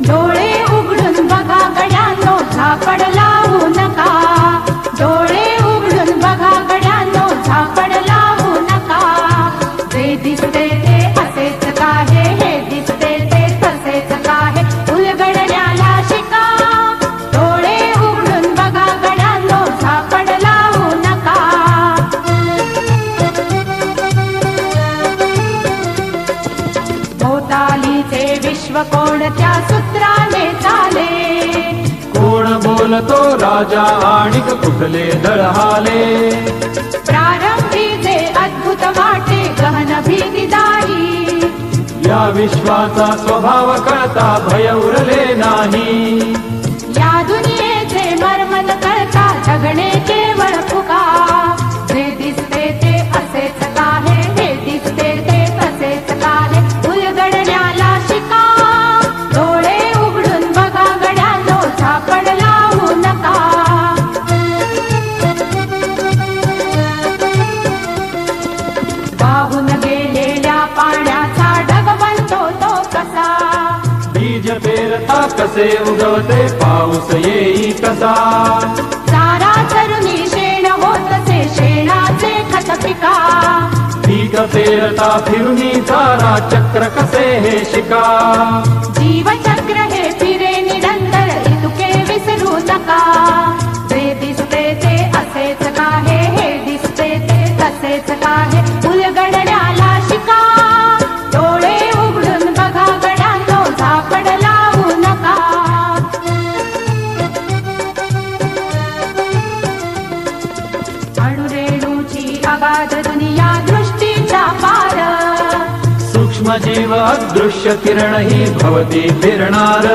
डोळे उघडून बघा गड्यांनो, झापड लावू नका. डोळे उघडून बघा गड्यांनो, झापड लावू नका. जे दिसते ते असेच काहे, हे दिसते ते तसेच काहे, उलगडण्याला शिका. डोळे उघडून बघा गड्यांनो, झापड लावू नका. भोवतालीचे विश्व कोणत्या सूत्राने चाले, कोण बोलतो राजा आणिक कुठले दळहाले. प्रारंभी जे अद्भुत वाटे गहन भीतीदायी, या विश्वाचा स्वभाव कळता भय उरले नाही. या दुनियेचे मर्म न कळता जगणे केवळ फुका. जे दिसते ते असेच काहे, हे दिसते ते तसेच काहे, उलगडण्याला शिका. डोळे उघडून बघा गड्यांनो, झापड लावू नका. वाहून गेलेल्या पाण्याचा ढग बनतो तो कसा, बीज पेरता कसे उगवते पाऊस येई कसा. चारा चरुनी शेण होतसे शेणाचे खत पिका. पीक पेरता फिरुनी चारा चक्र कसे हे शिका. जीवचक्र हे फिरे निरंतर, इतुके विसरू नका. जे दिसते ते असेच काहे, हे दिसते ते तसेच काहे, उलगडण्याला शिका. डोळे उघडून बघा गड्यांनो, झापड लावू नका. अणुरेणूची अगाध दुनिया दृष्टीच्या पार, सूक्ष्म जीव अदृश्य किरण ही भवती फिरणार.